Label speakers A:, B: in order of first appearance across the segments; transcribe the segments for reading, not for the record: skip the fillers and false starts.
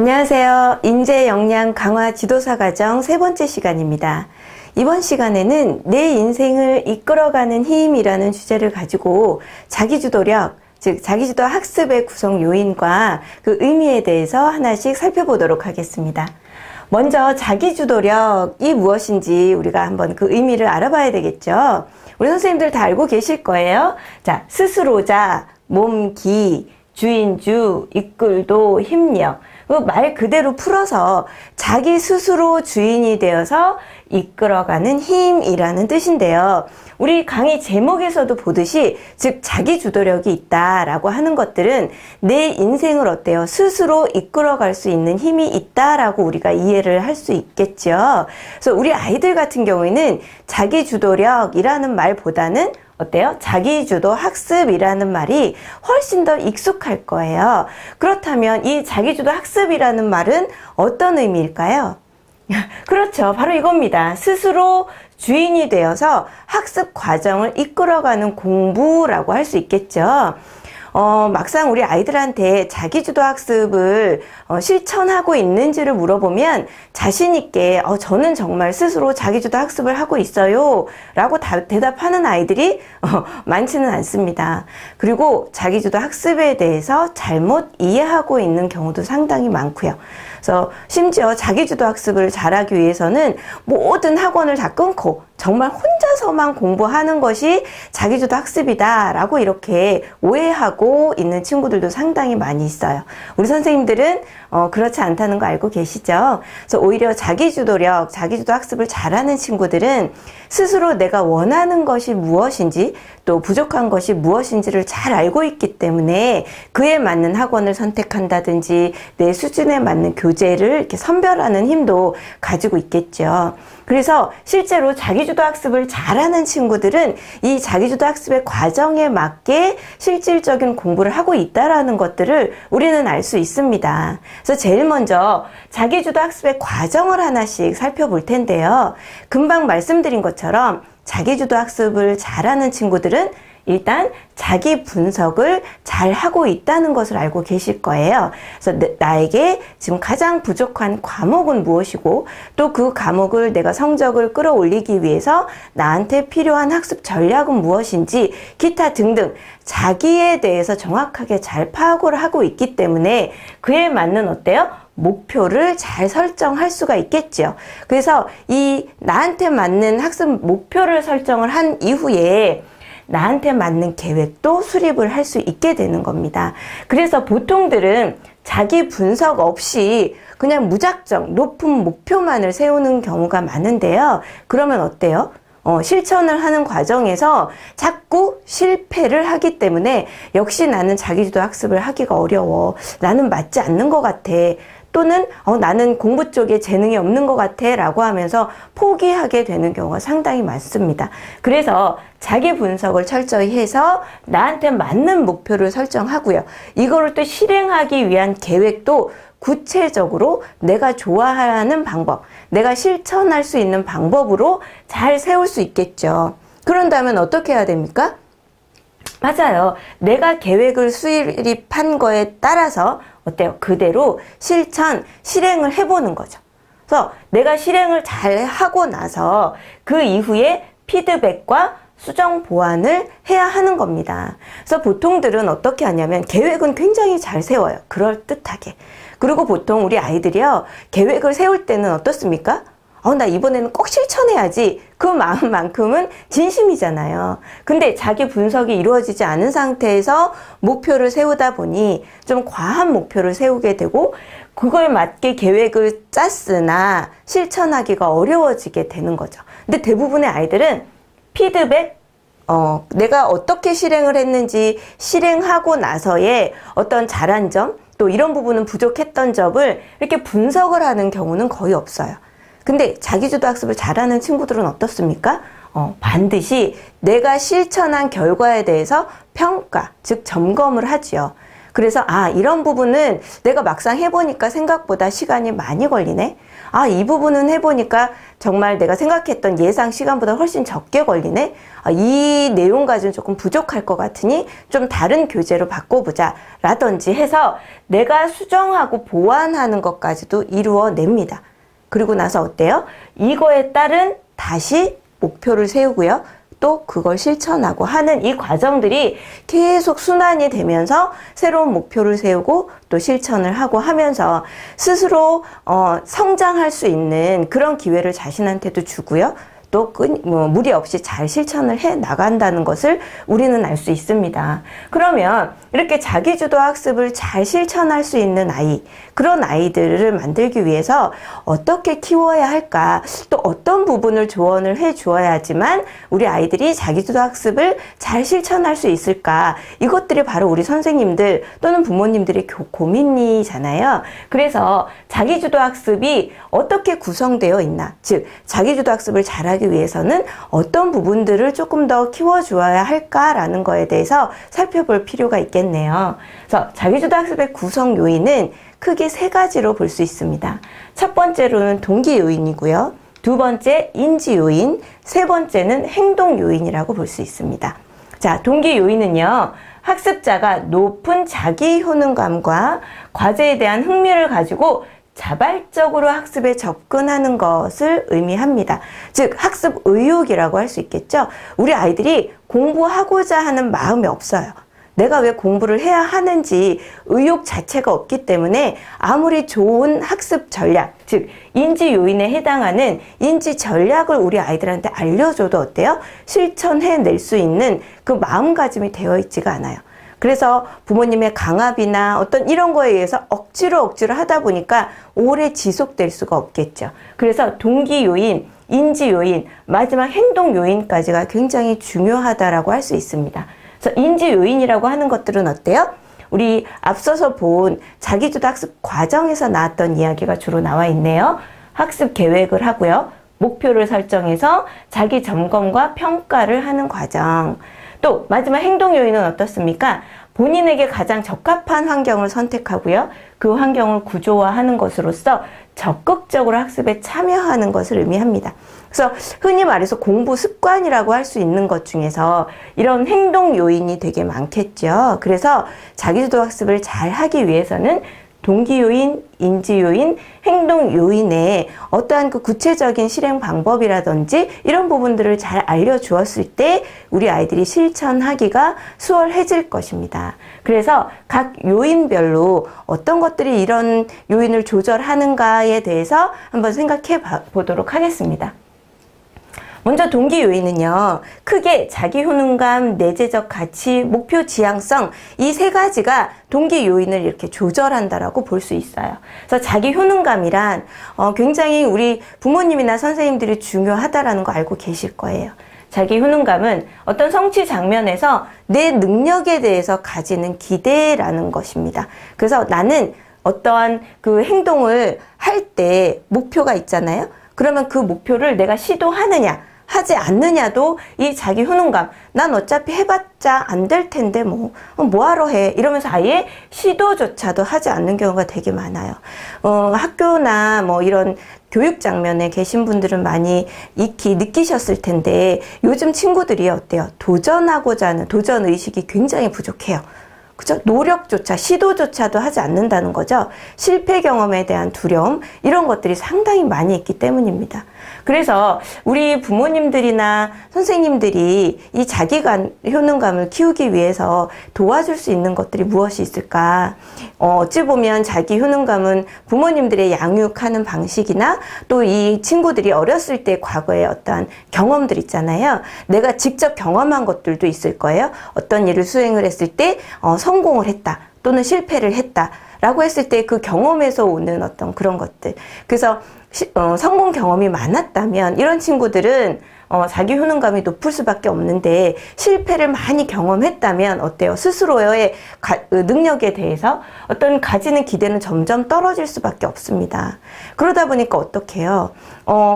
A: 안녕하세요. 인재 역량 강화 지도사 과정 세 번째 시간입니다. 이번 시간에는 내 인생을 이끌어가는 힘이라는 주제를 가지고 자기주도력, 즉 자기주도 학습의 구성 요인과 그 의미에 대해서 하나씩 살펴보도록 하겠습니다. 먼저 자기주도력이 무엇인지 우리가 한번 그 의미를 알아봐야 되겠죠. 우리 선생님들 다 알고 계실 거예요. 자, 스스로자, 몸기, 주인주, 이끌도, 힘력. 그 말 그대로 풀어서 자기 스스로 주인이 되어서 이끌어가는 힘이라는 뜻인데요. 우리 강의 제목에서도 보듯이 즉 자기 주도력이 있다라고 하는 것들은 내 인생을 어때요? 스스로 이끌어갈 수 있는 힘이 있다라고 우리가 이해를 할 수 있겠죠. 그래서 우리 아이들 같은 경우에는 자기 주도력이라는 말보다는 어때요? 자기주도 학습이라는 말이 훨씬 더 익숙할 거예요. 그렇다면 이 자기주도 학습이라는 말은 어떤 의미일까요? 그렇죠. 바로 이겁니다. 스스로 주인이 되어서 학습 과정을 이끌어가는 공부라고 할 수 있겠죠. 막상 우리 아이들한테 자기주도 학습을 실천하고 있는지를 물어보면 자신있게 저는 정말 스스로 자기주도 학습을 하고 있어요 라고 대답하는 아이들이 많지는 않습니다. 그리고 자기주도 학습에 대해서 잘못 이해하고 있는 경우도 상당히 많고요. 그래서 심지어 자기주도 학습을 잘하기 위해서는 모든 학원을 다 끊고 정말 혼자서만 공부하는 것이 자기주도 학습이다 라고 이렇게 오해하고 있는 친구들도 상당히 많이 있어요. 우리 선생님들은 그렇지 않다는 거 알고 계시죠? 그래서 오히려 자기주도력, 자기주도 학습을 잘하는 친구들은 스스로 내가 원하는 것이 무엇인지 또 부족한 것이 무엇인지를 잘 알고 있기 때문에 그에 맞는 학원을 선택한다든지 내 수준에 맞는 교재를 이렇게 선별하는 힘도 가지고 있겠죠. 그래서 실제로 자기주도 학습을 잘하는 친구들은 이 자기주도 학습의 과정에 맞게 실질적인 공부를 하고 있다라는 것들을 우리는 알 수 있습니다. 그래서 제일 먼저 자기주도 학습의 과정을 하나씩 살펴볼 텐데요. 금방 말씀드린 것처럼 자기주도 학습을 잘하는 친구들은 일단 자기 분석을 잘 하고 있다는 것을 알고 계실 거예요. 그래서 나에게 지금 가장 부족한 과목은 무엇이고 또 그 과목을 내가 성적을 끌어올리기 위해서 나한테 필요한 학습 전략은 무엇인지 기타 등등 자기에 대해서 정확하게 잘 파악을 하고 있기 때문에 그에 맞는 어때요? 목표를 잘 설정할 수가 있겠죠. 그래서 이 나한테 맞는 학습 목표를 설정을 한 이후에 나한테 맞는 계획도 수립을 할 수 있게 되는 겁니다. 그래서 보통들은 자기 분석 없이 그냥 무작정 높은 목표만을 세우는 경우가 많은데요. 그러면 어때요? 실천을 하는 과정에서 자꾸 실패를 하기 때문에 역시 나는 자기주도 학습을 하기가 어려워. 나는 맞지 않는 것 같아. 또는 나는 공부 쪽에 재능이 없는 것 같아 라고 하면서 포기하게 되는 경우가 상당히 많습니다. 그래서 자기 분석을 철저히 해서 나한테 맞는 목표를 설정하고요. 이거를 또 실행하기 위한 계획도 구체적으로 내가 좋아하는 방법, 내가 실천할 수 있는 방법으로 잘 세울 수 있겠죠. 그런다면 어떻게 해야 됩니까? 맞아요. 내가 계획을 수립한 거에 따라서 어때요? 그대로 실행을 해보는 거죠. 그래서 내가 실행을 잘 하고 나서 그 이후에 피드백과 수정 보완을 해야 하는 겁니다. 그래서 보통들은 어떻게 하냐면 계획은 굉장히 잘 세워요. 그럴듯하게. 그리고 보통 우리 아이들이요. 계획을 세울 때는 어떻습니까? 나 이번에는 꼭 실천해야지. 그 마음만큼은 진심이잖아요. 근데 자기 분석이 이루어지지 않은 상태에서 목표를 세우다 보니 좀 과한 목표를 세우게 되고 그거에 맞게 계획을 짰으나 실천하기가 어려워지게 되는 거죠. 근데 대부분의 아이들은 피드백, 내가 어떻게 실행을 했는지 실행하고 나서의 어떤 잘한 점, 또 이런 부분은 부족했던 점을 이렇게 분석을 하는 경우는 거의 없어요. 근데 자기주도 학습을 잘하는 친구들은 어떻습니까? 반드시 내가 실천한 결과에 대해서 평가, 즉 점검을 하지요. 그래서 이런 부분은 내가 막상 해보니까 생각보다 시간이 많이 걸리네. 이 부분은 해보니까 정말 내가 생각했던 예상 시간보다 훨씬 적게 걸리네. 이 내용 가지고는 조금 부족할 것 같으니 좀 다른 교재로 바꿔보자 라든지 해서 내가 수정하고 보완하는 것까지도 이루어냅니다. 그리고 나서 어때요? 이거에 따른 다시 목표를 세우고요. 또 그걸 실천하고 하는 이 과정들이 계속 순환이 되면서 새로운 목표를 세우고 또 실천을 하고 하면서 스스로 성장할 수 있는 그런 기회를 자신한테도 주고요. 또 무리 없이 잘 실천을 해 나간다는 것을 우리는 알 수 있습니다. 그러면 이렇게 자기주도 학습을 잘 실천할 수 있는 아이, 그런 아이들을 만들기 위해서 어떻게 키워야 할까, 또 어떤 부분을 조언을 해 주어야지만 우리 아이들이 자기주도 학습을 잘 실천할 수 있을까, 이것들이 바로 우리 선생님들 또는 부모님들의 고민이잖아요. 그래서 자기주도 학습이 어떻게 구성되어 있나, 즉 자기주도 학습을 잘하기 위해서는 어떤 부분들을 조금 더 키워주어야 할까라는 거에 대해서 살펴볼 필요가 있겠네요. 그래서 자기주도 학습의 구성 요인은 크게 세 가지로 볼 수 있습니다. 첫 번째로는 동기 요인이고요. 두 번째 인지 요인, 세 번째는 행동 요인이라고 볼 수 있습니다. 자, 동기 요인은요, 학습자가 높은 자기 효능감과 과제에 대한 흥미를 가지고 자발적으로 학습에 접근하는 것을 의미합니다. 즉 학습 의욕이라고 할 수 있겠죠. 우리 아이들이 공부하고자 하는 마음이 없어요. 내가 왜 공부를 해야 하는지 의욕 자체가 없기 때문에 아무리 좋은 학습 전략, 즉 인지 요인에 해당하는 인지 전략을 우리 아이들한테 알려줘도 어때요? 실천해낼 수 있는 그 마음가짐이 되어 있지가 않아요. 그래서 부모님의 강압이나 어떤 이런 거에 의해서 억지로 하다 보니까 오래 지속될 수가 없겠죠. 그래서 동기 요인, 인지 요인, 마지막 행동 요인까지가 굉장히 중요하다라고 할 수 있습니다. 그래서 인지 요인이라고 하는 것들은 어때요? 우리 앞서서 본 자기주도 학습 과정에서 나왔던 이야기가 주로 나와 있네요. 학습 계획을 하고요. 목표를 설정해서 자기 점검과 평가를 하는 과정. 또 마지막 행동 요인은 어떻습니까? 본인에게 가장 적합한 환경을 선택하고요. 그 환경을 구조화하는 것으로서 적극적으로 학습에 참여하는 것을 의미합니다. 그래서 흔히 말해서 공부 습관이라고 할 수 있는 것 중에서 이런 행동 요인이 되게 많겠죠. 그래서 자기주도 학습을 잘 하기 위해서는 동기 요인, 인지 요인, 행동 요인에 어떠한 그 구체적인 실행 방법이라든지 이런 부분들을 잘 알려주었을 때 우리 아이들이 실천하기가 수월해질 것입니다. 그래서 각 요인별로 어떤 것들이 이런 요인을 조절하는가에 대해서 한번 생각해 보도록 하겠습니다. 먼저 동기 요인은요, 크게 자기 효능감, 내재적 가치, 목표 지향성, 이 세 가지가 동기 요인을 이렇게 조절한다라고 볼 수 있어요. 그래서 자기 효능감이란 굉장히 우리 부모님이나 선생님들이 중요하다라는 거 알고 계실 거예요. 자기 효능감은 어떤 성취 장면에서 내 능력에 대해서 가지는 기대라는 것입니다. 그래서 나는 어떠한 그 행동을 할 때 목표가 있잖아요. 그러면 그 목표를 내가 시도하느냐, 하지 않느냐도 이 자기 효능감, 난 어차피 해봤자 안 될 텐데 뭐하러 해, 이러면서 아예 시도조차도 하지 않는 경우가 되게 많아요. 학교나 이런 교육 장면에 계신 분들은 많이 익히 느끼셨을 텐데 요즘 친구들이 어때요? 도전하고자 하는 도전 의식이 굉장히 부족해요. 그죠? 노력조차, 시도조차도 하지 않는다는 거죠. 실패 경험에 대한 두려움, 이런 것들이 상당히 많이 있기 때문입니다. 그래서 우리 부모님들이나 선생님들이 이 자기 효능감을 키우기 위해서 도와줄 수 있는 것들이 무엇이 있을까? 어찌 보면 자기 효능감은 부모님들의 양육하는 방식이나 또 이 친구들이 어렸을 때 과거의 어떠한 경험들 있잖아요. 내가 직접 경험한 것들도 있을 거예요. 어떤 일을 수행을 했을 때 성공을 했다 또는 실패를 했다 라고 했을 때 그 경험에서 오는 어떤 그런 것들. 그래서 성공 경험이 많았다면 이런 친구들은 자기 효능감이 높을 수밖에 없는데, 실패를 많이 경험했다면 어때요? 스스로의 능력에 대해서 어떤 가지는 기대는 점점 떨어질 수밖에 없습니다. 그러다 보니까 어떡해요?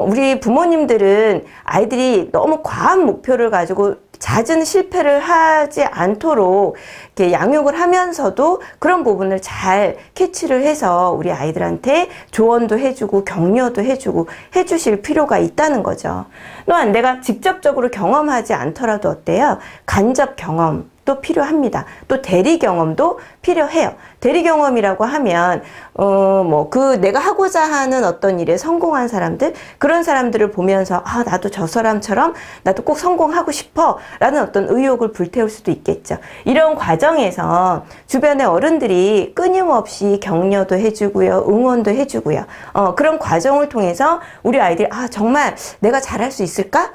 A: 우리 부모님들은 아이들이 너무 과한 목표를 가지고 잦은 실패를 하지 않도록 이렇게 양육을 하면서도 그런 부분을 잘 캐치를 해서 우리 아이들한테 조언도 해주고 격려도 해주고 해주실 필요가 있다는 거죠. 또한 내가 직접적으로 경험하지 않더라도 어때요? 간접 경험 또 필요합니다. 또 대리 경험도 필요해요. 대리 경험이라고 하면 내가 하고자 하는 어떤 일에 성공한 사람들, 그런 사람들을 보면서 나도 저 사람처럼 나도 꼭 성공하고 싶어 라는 어떤 의욕을 불태울 수도 있겠죠. 이런 과정에서 주변의 어른들이 끊임없이 격려도 해주고요, 응원도 해주고요. 그런 과정을 통해서 우리 아이들이 정말 내가 잘할 수 있을까?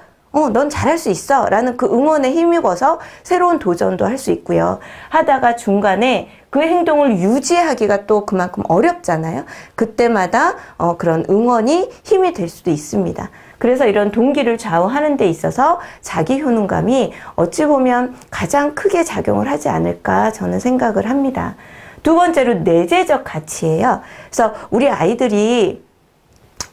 A: 넌 잘할 수 있어 라는 그 응원에 힘입어서 새로운 도전도 할 수 있고요. 하다가 중간에 그 행동을 유지하기가 또 그만큼 어렵잖아요. 그때마다 그런 응원이 힘이 될 수도 있습니다. 그래서 이런 동기를 좌우하는 데 있어서 자기 효능감이 어찌 보면 가장 크게 작용을 하지 않을까 저는 생각을 합니다. 두 번째로 내재적 가치예요. 그래서 우리 아이들이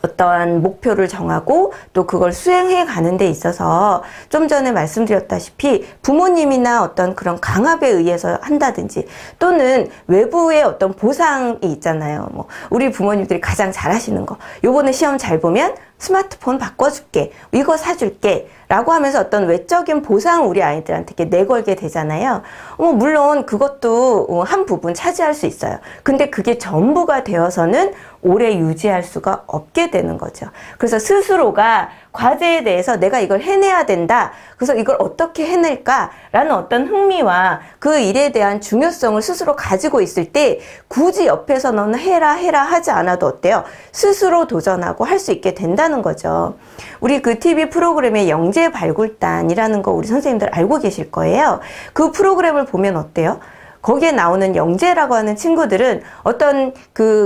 A: 어떠한 목표를 정하고 또 그걸 수행해 가는 데 있어서 좀 전에 말씀드렸다시피 부모님이나 어떤 그런 강압에 의해서 한다든지 또는 외부의 어떤 보상이 있잖아요. 우리 부모님들이 가장 잘하시는 거. 요번에 시험 잘 보면 스마트폰 바꿔줄게. 이거 사줄게. 라고 하면서 어떤 외적인 보상을 우리 아이들한테 이렇게 내걸게 되잖아요. 물론 그것도 한 부분 차지할 수 있어요. 근데 그게 전부가 되어서는 오래 유지할 수가 없게 되는 거죠. 그래서 스스로가 과제에 대해서 내가 이걸 해내야 된다. 그래서 이걸 어떻게 해낼까라는 어떤 흥미와 그 일에 대한 중요성을 스스로 가지고 있을 때 굳이 옆에서 너는 해라 하지 않아도 어때요? 스스로 도전하고 할 수 있게 된다는 거죠. 우리 그 TV 프로그램의 영재 발굴단이라는 거 우리 선생님들 알고 계실 거예요. 그 프로그램을 보면 어때요? 거기에 나오는 영재라고 하는 친구들은 어떤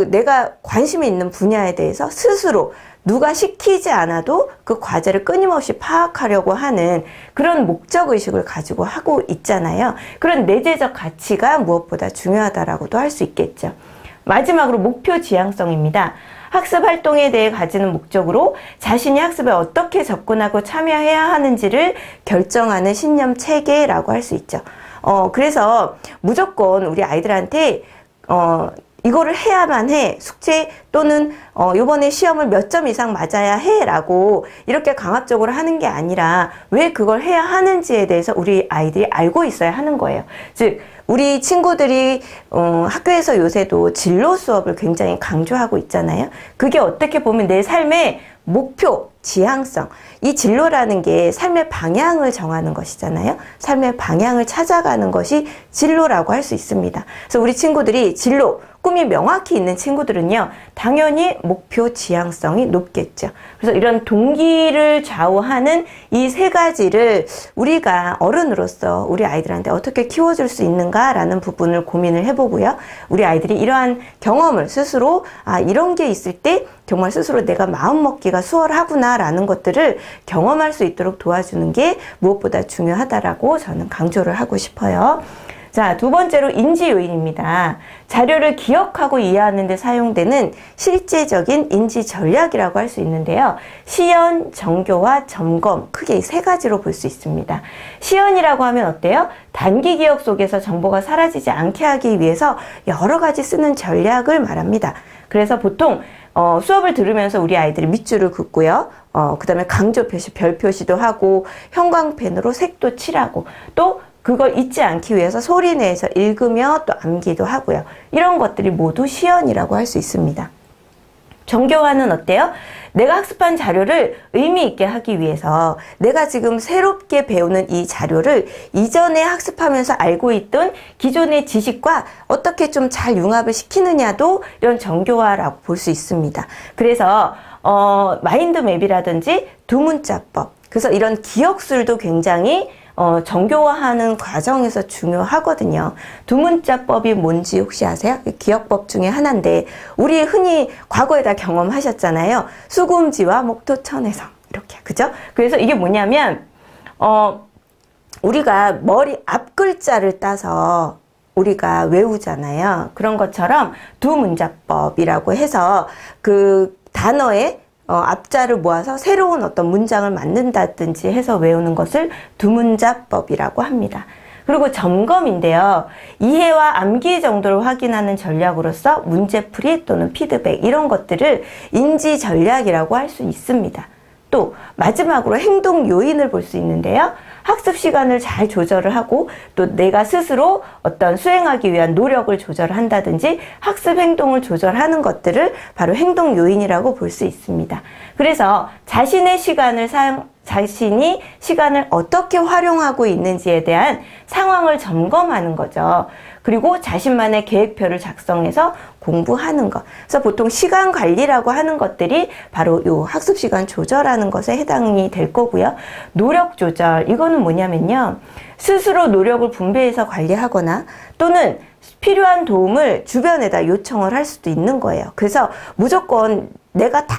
A: 내가 관심이 있는 분야에 대해서 스스로 누가 시키지 않아도 그 과제를 끊임없이 파악하려고 하는 그런 목적의식을 가지고 하고 있잖아요. 그런 내재적 가치가 무엇보다 중요하다라고도 할 수 있겠죠. 마지막으로 목표 지향성입니다. 학습 활동에 대해 가지는 목적으로 자신이 학습에 어떻게 접근하고 참여해야 하는지를 결정하는 신념 체계라고 할 수 있죠. 그래서 무조건 우리 아이들한테 이거를 해야만 해. 숙제 또는 요번에 시험을 몇 점 이상 맞아야 해 라고 이렇게 강압적으로 하는 게 아니라 왜 그걸 해야 하는지에 대해서 우리 아이들이 알고 있어야 하는 거예요. 즉 우리 친구들이 학교에서 요새도 진로 수업을 굉장히 강조하고 있잖아요. 그게 어떻게 보면 내 삶의 목표, 지향성, 이 진로라는 게 삶의 방향을 정하는 것이잖아요. 삶의 방향을 찾아가는 것이 진로라고 할 수 있습니다. 그래서 우리 친구들이 진로, 꿈이 명확히 있는 친구들은요, 당연히 목표 지향성이 높겠죠. 그래서 이런 동기를 좌우하는 이 세 가지를 우리가 어른으로서 우리 아이들한테 어떻게 키워줄 수 있는가라는 부분을 고민을 해보고요. 우리 아이들이 이러한 경험을 스스로 이런 게 있을 때 정말 스스로 내가 마음먹기가 수월하구나 라는 것들을 경험할 수 있도록 도와주는 게 무엇보다 중요하다라고 저는 강조를 하고 싶어요. 자, 두 번째로 인지 요인입니다. 자료를 기억하고 이해하는 데 사용되는 실제적인 인지 전략이라고 할 수 있는데요. 시연, 정교와 점검, 크게 이 세 가지로 볼 수 있습니다. 시연이라고 하면 어때요? 단기 기억 속에서 정보가 사라지지 않게 하기 위해서 여러 가지 쓰는 전략을 말합니다. 그래서 보통 수업을 들으면서 우리 아이들이 밑줄을 긋고요. 그 다음에 강조 표시, 별 표시도 하고 형광펜으로 색도 칠하고 또 그걸 잊지 않기 위해서 소리 내서 읽으며 또 암기도 하고요. 이런 것들이 모두 시연이라고 할 수 있습니다. 정교화는 어때요? 내가 학습한 자료를 의미 있게 하기 위해서 내가 지금 새롭게 배우는 이 자료를 이전에 학습하면서 알고 있던 기존의 지식과 어떻게 좀 잘 융합을 시키느냐도 이런 정교화라고 볼 수 있습니다. 그래서 마인드맵이라든지 두문자법, 그래서 이런 기억술도 굉장히 정교화하는 과정에서 중요하거든요. 두문자법이 뭔지 혹시 아세요? 기억법 중에 하나인데 우리 흔히 과거에 다 경험하셨잖아요. 수금지와 목토천해성 이렇게, 그죠? 그래서 이게 뭐냐면 우리가 머리 앞 글자를 따서 우리가 외우잖아요. 그런 것처럼 두문자법이라고 해서 그 단어의 앞자를 모아서 새로운 어떤 문장을 만든다든지 해서 외우는 것을 두문자법이라고 합니다. 그리고 점검인데요. 이해와 암기 정도를 확인하는 전략으로서 문제풀이 또는 피드백 이런 것들을 인지 전략이라고 할 수 있습니다. 또 마지막으로 행동 요인을 볼 수 있는데요. 학습 시간을 잘 조절을 하고 또 내가 스스로 어떤 수행하기 위한 노력을 조절을 한다든지 학습 행동을 조절하는 것들을 바로 행동 요인이라고 볼 수 있습니다. 그래서 자신이 시간을 어떻게 활용하고 있는지에 대한 상황을 점검하는 거죠. 그리고 자신만의 계획표를 작성해서 공부하는 것. 그래서 보통 시간 관리라고 하는 것들이 바로 요 학습 시간 조절하는 것에 해당이 될 거고요. 노력 조절. 이거는 뭐냐면요. 스스로 노력을 분배해서 관리하거나 또는 필요한 도움을 주변에다 요청을 할 수도 있는 거예요. 그래서 무조건 내가 다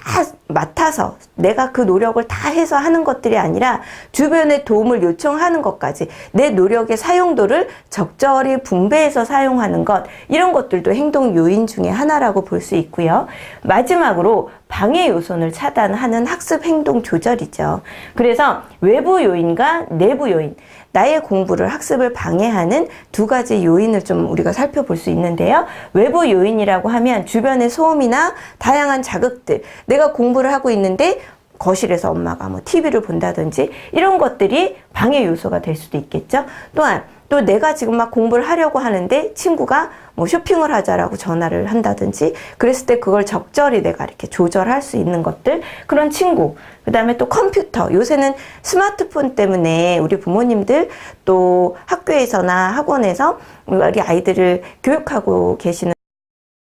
A: 맡아서 내가 그 노력을 다 해서 하는 것들이 아니라 주변에 도움을 요청하는 것까지 내 노력의 사용도를 적절히 분배해서 사용하는 것, 이런 것들도 행동 요인 중에 하나라고 볼 수 있고요. 마지막으로 방해 요소를 차단하는 학습 행동 조절이죠. 그래서 외부 요인과 내부 요인, 나의 공부를 학습을 방해하는 두 가지 요인을 좀 우리가 살펴볼 수 있는데요. 외부 요인이라고 하면 주변의 소음이나 다양한 자극들, 내가 공부를 하고 있는데 거실에서 엄마가 뭐 TV를 본다든지 이런 것들이 방해 요소가 될 수도 있겠죠. 또한 또 내가 지금 막 공부를 하려고 하는데 친구가 뭐 쇼핑을 하자라고 전화를 한다든지 그랬을 때 그걸 적절히 내가 이렇게 조절할 수 있는 것들, 그런 친구, 그 다음에 또 컴퓨터, 요새는 스마트폰 때문에 우리 부모님들 또 학교에서나 학원에서 우리 아이들을 교육하고 계시는